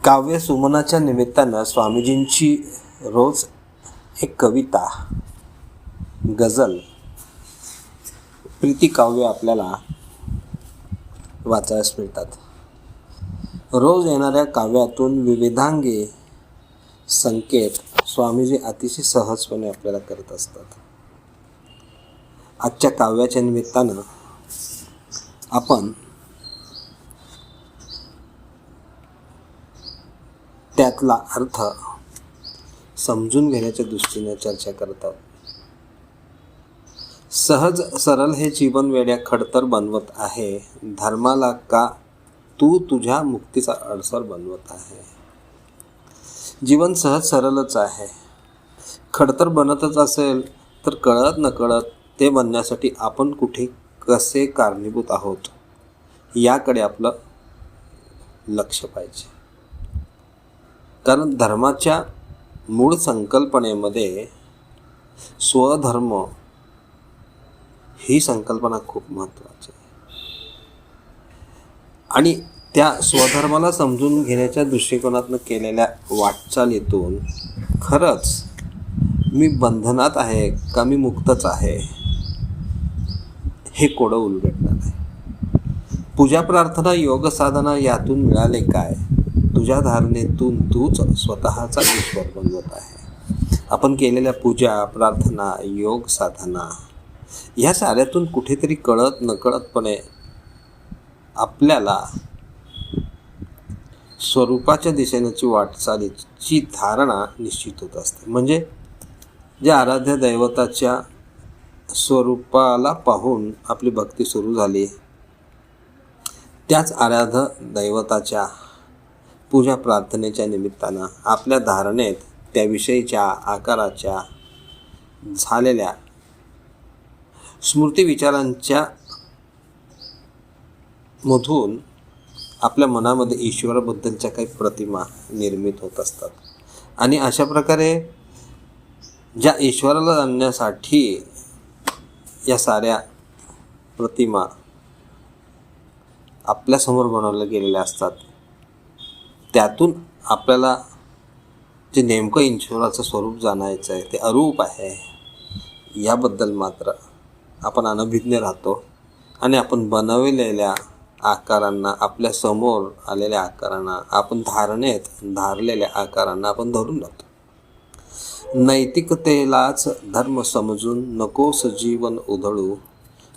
काव्य सुमनाच्या निमित्तानं स्वामीजींची रोज एक कविता, गझल, प्रीतिकाव्य आपल्याला वाचायला मिळतात. रोज येणाऱ्या काव्यातून विविधांगी संकेत स्वामीजी अतिशय सहजपणे आपल्याला करत असतात. आजच्या काव्याच्या निमित्तानं आपण त्यातला अर्थ समजून घेण्याच्या दृष्टीने चर्चा करत आहोत. सहज सरल हे जीवन वेड्या खडतर बनवत आहे, धर्माला का तू तुझ्या मुक्तीचा अडसर बनवत आहे. जीवन सहज सरलच आहे, खडतर बनतच असेल तर कळत नकळत ते बनण्यासाठी आपण कुठे कसे कारणीभूत आहोत याकडे आपलं लक्ष पाहिजे. कारण धर्माच्या मूळ संकल्पनेमध्ये स्वधर्म ही संकल्पना खूप महत्त्वाची आहे. आणि त्या स्वधर्माला समजून घेण्याच्या दृष्टिकोनातून केलेल्या वाटचालीतून खरंच मी बंधनात आहे का मी मुक्तच आहे हे कोडं उलगडणार आहे. पूजा प्रार्थना योग साधना यातून मिळाले काय, तुझ्या धारणेतून तूच स्वतःचा ईश्वर बनवत आहे. आपण केलेल्या पूजा प्रार्थना योग साधना ह्या साऱ्यातून कुठेतरी कळत नकळतपणे आपल्याला स्वरूपाच्या दिशेनेची वाटचालीची धारणा निश्चित होत असते. म्हणजे ज्या आराध्य दैवताच्या स्वरूपाला पाहून आपली भक्ती सुरू झाली, त्याच आराध्य दैवताच्या पूजा प्रार्थनेच्या निमित्तानं आपल्या धारणेत त्याविषयीच्या आकाराच्या झालेल्या स्मृती विचारांच्या मधून आपल्या मनामध्ये ईश्वराबद्दलच्या काही प्रतिमा निर्मित होत असतात. आणि अशा प्रकारे ज्या ईश्वराला जाणण्यासाठी या साऱ्या प्रतिमा आपल्यासमोर बनवल्या गेलेल्या असतात, त्यातून आपल्याला जे नेमकं ईश्वराचं स्वरूप जाणायचं आहे ते अरूप आहे याबद्दल मात्र आपण अनभिज्ञ राहतो. आणि आपण बनवलेल्या आकारांना, आपल्या समोर आलेल्या आकारांना, आपण धारणेत धारलेल्या आकारांना आपण धरून राहतो. नैतिकतेलाच धर्म समजून नकोस जीवन उधळू,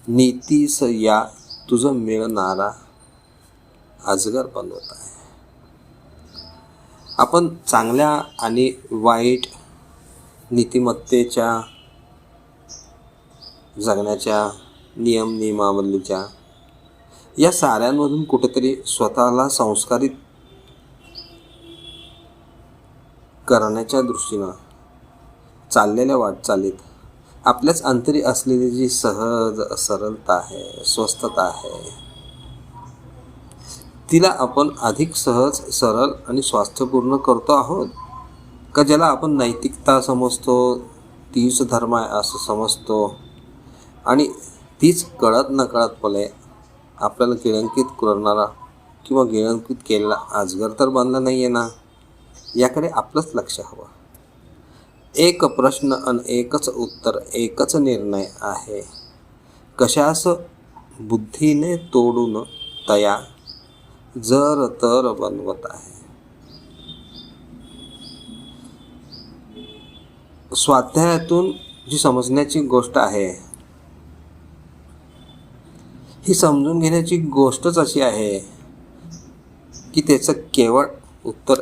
नीतीस या तुझं मिळणारा अजगर बनवत आहे. आपण चांगल्या आणि वाईट नीतिमत्तेच्या जगण्याच्या नियम नियमावलीच्या या साऱ्यांमधून कुठेतरी स्वतःला संस्कारित करण्याच्या दृष्टीनं चाललेल्या वाटचालीत आपल्याच अंतरी असलेली जी सहज सरलता आहे, स्वस्थता आहे, तिला आपण अधिक सहज सरळ आणि स्वास्थ्यपूर्ण करतो आहोत का ज्याला आपण नैतिकता समजतो, तीच धर्म आहे असं समजतो आणि तीच कळत नकळतपणे आपल्याला गिळंकित करणारा किंवा गिळंकित केलेला अजगर तर बनला नाही आहे ना, याकडे आपलंच लक्ष हवं. एक प्रश्न आणि एकच उत्तर, एकच निर्णय आहे, कशास बुद्धीने तोडून तया जर तर बनवत आहे. स्वाध्यायातून जी समजण्याची गोष्ट आहे ही समजून घेण्याची गोष्टच अशी आहे की त्याचं केवळ उत्तर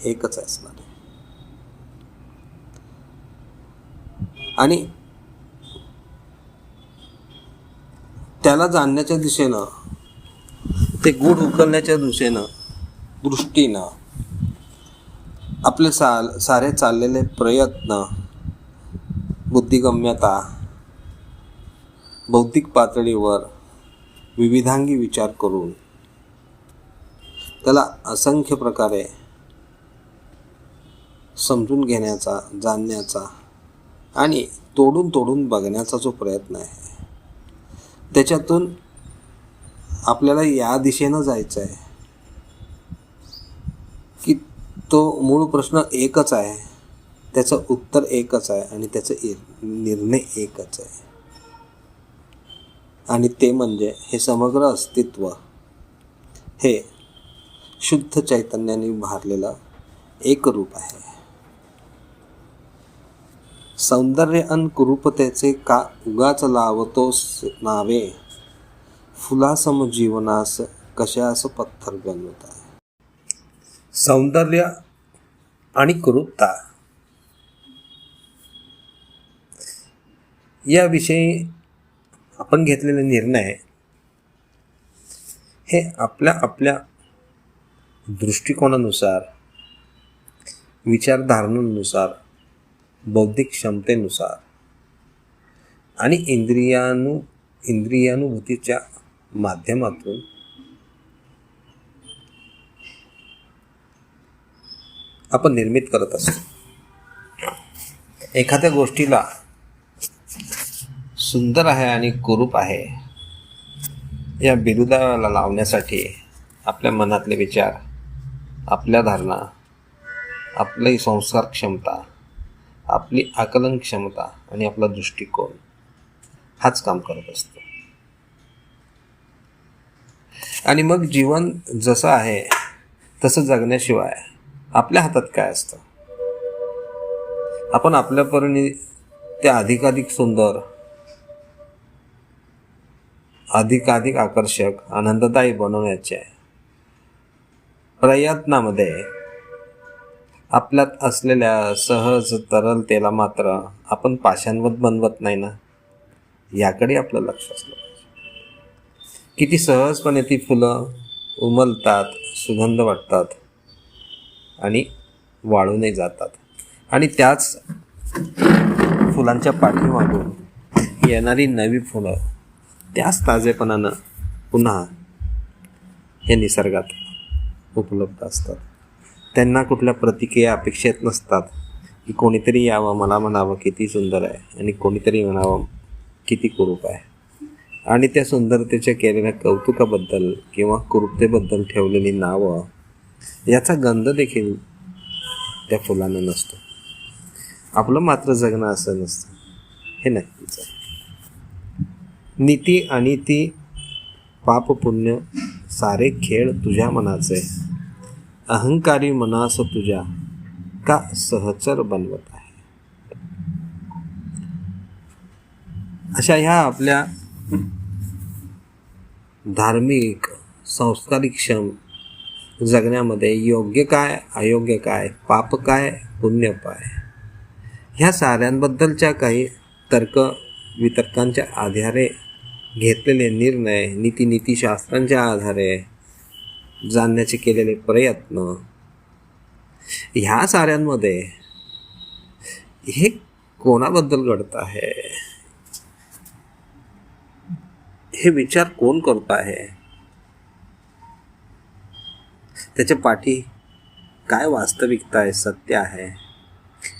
एकच असणार आहे. आणि त्याला जाणण्याच्या दिशेनं, ते गूढ उकलण्याच्या दृष्टीनं आपले सारे चाललेले प्रयत्न, बुद्धिगम्यता, बौद्धिक पातळीवर विविधांगी विचार करून त्याला असंख्य प्रकारे समजून घेण्याचा, जाणण्याचा आणि तोडून बघण्याचा जो प्रयत्न आहे, त्याच्यातून आपल्याला या दिशेनं जायचं आहे तो मूळ प्रश्न एकच आहे, त्याचं उत्तर एकच आहे आणि त्याचा निर्णय एकच आहे. आणि ते म्हणजे हे समग्र अस्तित्व हे शुद्ध चैतन्याने भारलेलं एक रूप आहे. सौंदर्य अन कुरूपतेचे का उगाच लावतोस नावे, फुलासम जीवनास कशास पत्थर बनवत आहे. सौंदर्य आणि कुरूपता याविषयी आपण घेतलेले निर्णय हे आपल्या दृष्टिकोनानुसार, विचारधारणेनुसार, बौद्धिक क्षमतेनुसार आणि इंद्रियानुभूतीच्या माध्यमातून आपण निर्मित करत असतो. एखाद्या गोष्टीला सुंदर आहे आणि कुरूप आहे या बिरुदाला लावण्यासाठी आपल्या मनातले विचार, आपल्या धारणा, आपली संस्कार क्षमता, आपली आकलन क्षमता आणि आपला दृष्टिकोन हाच काम करत असतो. आणि मग जीवन जसं आहे तसं जगण्याशिवाय आपल्या हातात काय असतं. आपण आपल्या परीने ते अधिकाधिक सुंदर, अधिकाधिक आकर्षक, आनंददायी बनवण्याच्या प्रयत्नामध्ये आपल्यात असलेल्या सहज तरलतेला मात्र आपण पाषाणवत बनवत नाही ना, याकडे आपलं लक्ष असलं पाहिजे. किती सहजपणे ती फुलं उमलतात, सुगंध वाटतात आणि वाळूनही जातात. आणि त्याच फुलांच्या पाठीमागून येणारी नवी फुलं त्याच ताजेपणानं पुन्हा हे निसर्गात उपलब्ध असतात. त्यांना कुठल्या प्रतिक्रिया अपेक्षित नसतात की कोणीतरी यावं, मला म्हणावं किती सुंदर आहे, आणि कोणीतरी म्हणावं किती कुरूप आहे. आणि त्या सुंदरतेच्या केलेल्या कौतुकाबद्दल किंवा कुरूपतेबद्दल ठेवलेली नावं याचा गंध देखील त्या फुलांना नसतो. आपलं मात्र जगणं असं नसतं, हे नक्कीच आहे. नीती आणि ती पाप पुण्य सारे खेळ तुझ्या मनाचे, अहंकारी मनास तुझ्या का सहचर बनवत आहे. अशा ह्या आपल्या धार्मिक, संस्कारिक्षम जगण्यामध्ये योग्य काय, अयोग्य काय, पाप काय, पुण्य काय, ह्या साऱ्यांबद्दलच्या काही वितर्कांच्या आधारे घेतलेले निर्णय, नीतिशास्त्रांच्या आधारे जाणण्याचे केलेले प्रयत्न, ह्या साऱ्यांमध्ये हे कोणाबद्दल घडत आहे, हे विचार कोण करत आहे, त्याच्या पाठी काय वास्तविकता आहे, सत्य आहे,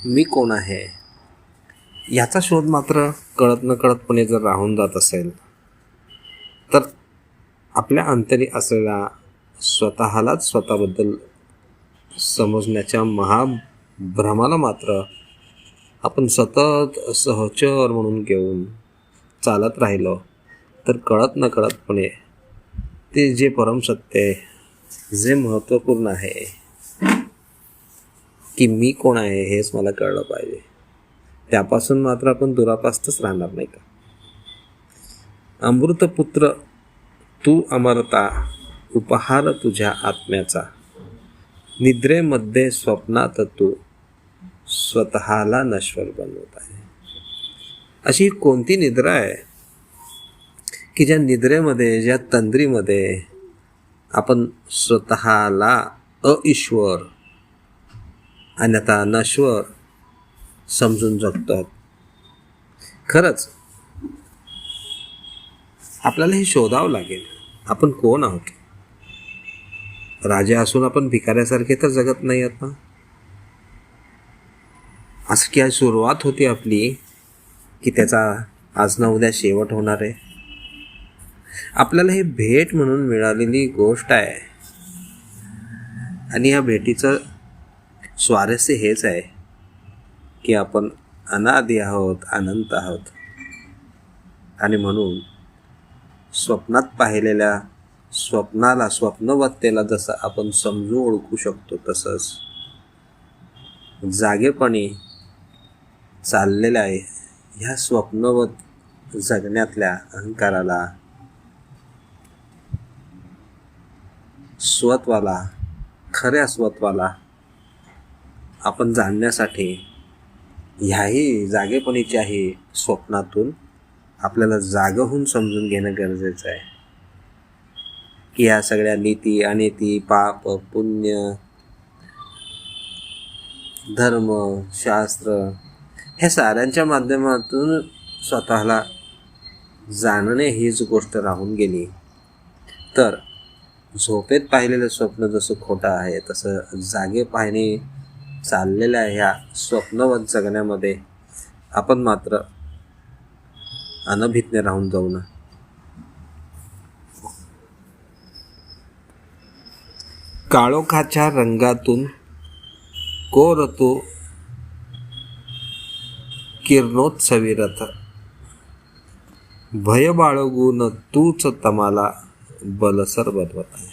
मी कोण आहे, याचा शोध मात्र कळत नकळतपणे जर राहून जात असेल तर आपल्या अंतरी असलेल्या स्वतःलाच स्वतःबद्दल समजण्याच्या महाभ्रमाला मात्र आपण सतत सहचर म्हणून घेऊन चालत राहिलो तर कळत नकळतपणे ते जे परमसत्य आहे, जे महत्त्वपूर्ण आहे की मी कोण आहे हेच मला कळलं पाहिजे, त्यापासून मात्र आपण दुरापास्तच राहणार नाही का. अमृतपुत्र तू अमरता, उपहार तुझ्या आत्म्याचा, निद्रेमध्ये स्वप्नात तू स्वतःला नश्वर बनवत आहे. अशी कोणती निद्रा आहे की ज्या निद्रेमध्ये, ज्या तंद्रीमध्ये आपण स्वतःला अईश्वर अन्यथा नश्वर समजून जगतात. खरंच आपल्याला हे शोधावं लागेल, आपण कोण आहोत. राजा असून आपण भिकाऱ्यासारखे तर जगत नाही आहोत ना. असं काय सुरुवात होती आपली की त्याचा आज ना उद्या शेवट होणार आहे. आपल्याला ही भेट म्हणून मिळालेली गोष्ट आहे आणि या भेटीचं स्वारस्य हेच आहे की आपण अनादि आहोत, अनंत आहोत. आणि म्हणून स्वप्नात पाहिलेल्या स्वप्नाला, स्वप्नवत्तेला जसं आपण समजून ओळखू शकतो, तसंच जागेपणी चाललेल्या ह्या स्वप्नवत जगण्यातल्या अहंकाराला, स्वत्वाला, खऱ्या स्वत्वाला आपण जाणण्यासाठी ह्याही जागेपणीच्याही स्वप्नातून आपल्याला जाग होऊन समजून घेणं गरजेचं आहे की ह्या सगळ्या नीती, अनिती, पाप, पुण्य, धर्म, शास्त्र ह्या साऱ्यांच्या माध्यमातून स्वतःला जाणणे हीच गोष्ट राहून गेली, तर झोपेत पाहिलेलं स्वप्न जसं खोटं आहे, तसं जागे पाहणे चाललेल्या ह्या स्वप्नवत जगण्यामध्ये आपण मात्र अनभिज्ञ राहून जाऊ ना. काळोखाच्या रंगातून कोरतो किरणोत्सवी रथ, भय बाळगून तूच तमाला बलसर बनवत आहे.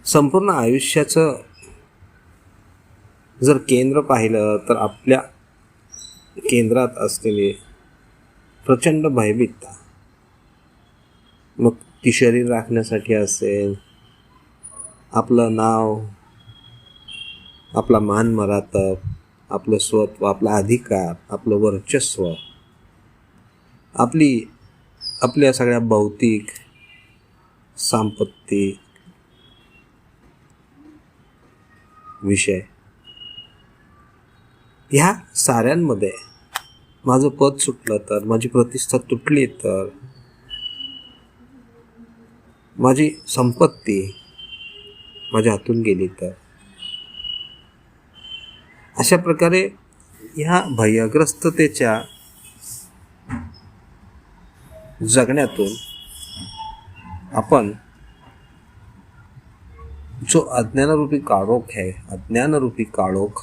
संपूर्ण आयुष्याचं जर केंद्र पाहिलं तर आपल्या केंद्रात असलेले प्रचंड भयभीतता, मग ती शरीर राखण्यासाठी असेल, आपलं नाव, आपला मान मरातब, आपलं स्वत्व, आपला अधिकार, आपलं वर्चस्व, आपल्या सगळ्या भौतिक संपत्ती विषय, ह्या साऱ्यांमध्ये माझं पद सुटलं तर, माझी प्रतिष्ठा तुटली तर, माझी संपत्ती माझ्या हातून गेली तर, अशा प्रकारे ह्या भयग्रस्ततेच्या जगण्यातून आपण जो अज्ञानरूपी काळोख आहे, अज्ञानरूपी काळोख,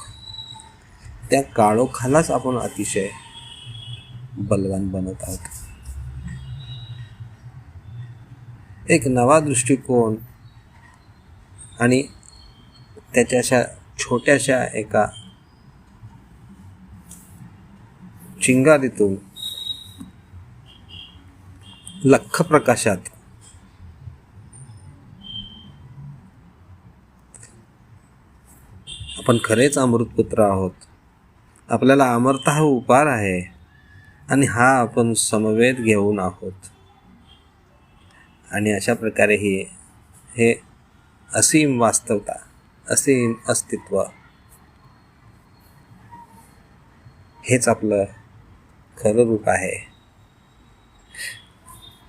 त्या काळोखालाच आपण अतिशय बलवान बनत आहोत. एक नवा दृष्टिकोन आणि त्याच्या अशा छोट्याशा एका चिंगारीतून लख्ख प्रकाशात आपण खरेच अमृतपुत्र आहोत. आपल्याला अमरता हा उपहार आहे आणि हा आपण समवेत घेऊन आहोत. आणि अशा प्रकारे हे असीम वास्तवता, असीम अस्तित्व, हेच आपलं खरं रूप आहे.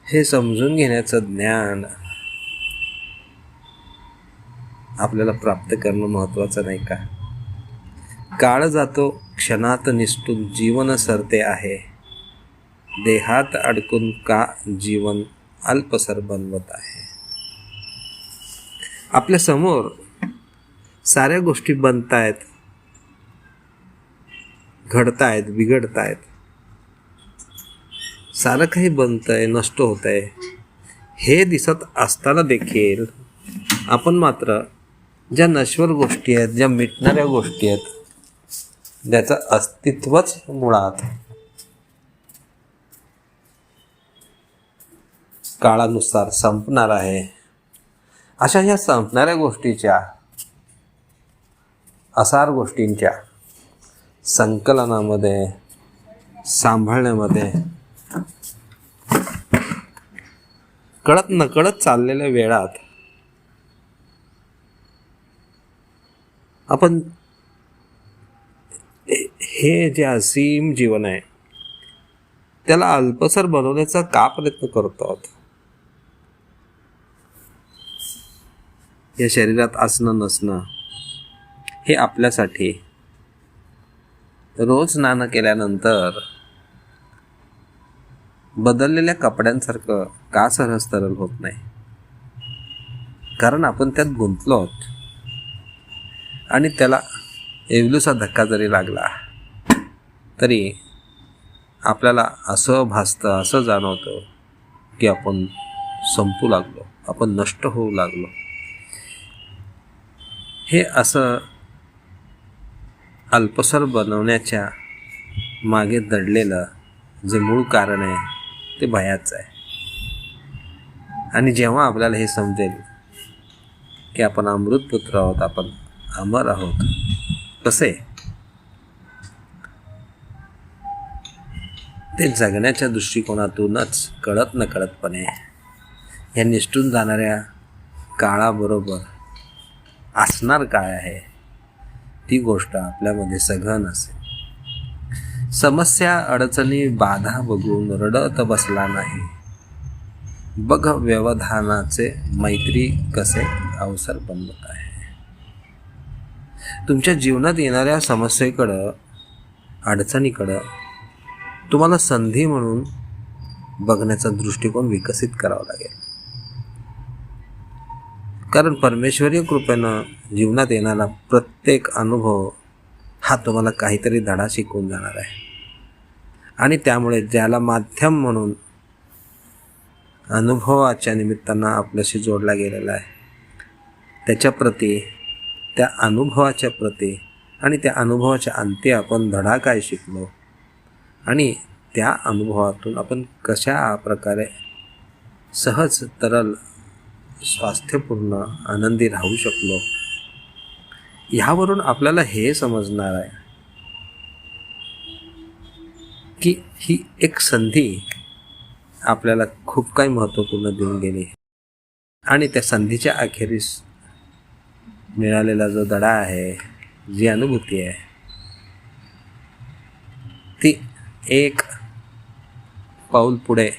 हे समजून घेण्याचं ज्ञान आपल्याला प्राप्त करणं महत्त्वाचं नाही का? काळ जातो क्षणात निसटून जीवन सरते आहे, देहात अडकून का जीवन अल्पसर बनवत आहे. आपल्या समोर साऱ्या गोष्टी बनतायत, घडतायत, बिघडतायत, सारं काही बनतंय, नष्ट होतंय, हे दिसत असताना देखील आपण मात्र ज्या नश्वर गोष्टी आहेत, ज्या मिटणाऱ्या गोष्टी आहेत, ज्याचं अस्तित्वच मुळात काळानुसार संपणार आहे, अशा ह्या संपणाऱ्या गोष्टीच्या, असार गोष्टींच्या संकलनामध्ये, सांभाळण्यामध्ये कळत नकळत चाललेल्या वेळात आपण हे जे असीम जीवन आहे त्याला अल्पसर बनवण्याचा का प्रयत्न करतो आहोत? या शरीरात असणं नसणं हे आपल्यासाठी रोज स्नान केल्यानंतर बदललेल्या कपड्यांसारखं का सहज तरल होत नाही? कारण आपण त्यात गुंतलो आहोत. आणि त्याला एवढासा धक्का जरी लागला तरी आपल्याला असं भासतं, असं जाणवतं की आपण संपू लागलो, आपण नष्ट होऊ लागलो. हे असं अल्पसर बनवण्याच्या मागे दडलेलं जे मूळ कारण आहे ते भयाचं आहे. आणि जेव्हा आपल्याला हे समजेल की आपण अमृतपुत्र आहोत, आपण अमर आहोत, कसे ते जगण्याच्या दृष्टिकोनातूनच कळत नकळतपणे या निसटून जाणाऱ्या काळाबरोबर असणार काय आहे ती गोष्ट आपल्यामध्ये सघन असेल. समस्या अडचणी बाधा बघून रडत बसला नाही, बघ व्यवधानाचे मैत्री कसे अवसर बनवत आहे. तुमच्या जीवनात येणाऱ्या समस्येकडं, अडचणीकडं तुम्हाला संधी म्हणून बघण्याचा दृष्टिकोन विकसित करावा लागेल. कारण परमेश्वरीय कृपेनं जीवनात येणारा प्रत्येक अनुभव हा तुम्हाला काहीतरी धडा शिकवून जाणार आहे. आणि त्यामुळे ज्याला माध्यम म्हणून अनुभवाच्या निमित्तानं आपल्याशी जोडला गेलेला आहे त्याच्या प्रती, त्या अनुभवाच्या प्रती आणि त्या अनुभवाच्या अंती आपण धडा काय शिकलो आणि त्या अनुभवातून आपण कशा प्रकारे सहज, तरल, स्वास्थ्यपूर्ण, आनंदी राहू शकलो, ह्यावरून आपल्याला हे समजणार आहे की ही एक संधी आपल्याला खूप काही महत्त्वपूर्ण देऊन गेली. आणि त्या संधीच्या अखेरीस मिळालेला जो धडा आहे, जी अनुभूती आहे, ती एक पाऊल पुढे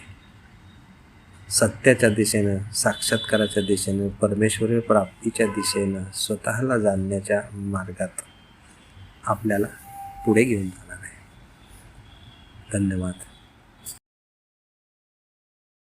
सत्याच्या दिशेनं, साक्षात्काराच्या दिशेनं, परमेश्वरीय प्राप्तीच्या दिशेनं, स्वतःला जाणण्याच्या मार्गात आपल्याला पुढे घेऊन जाणार आहे. धन्यवाद.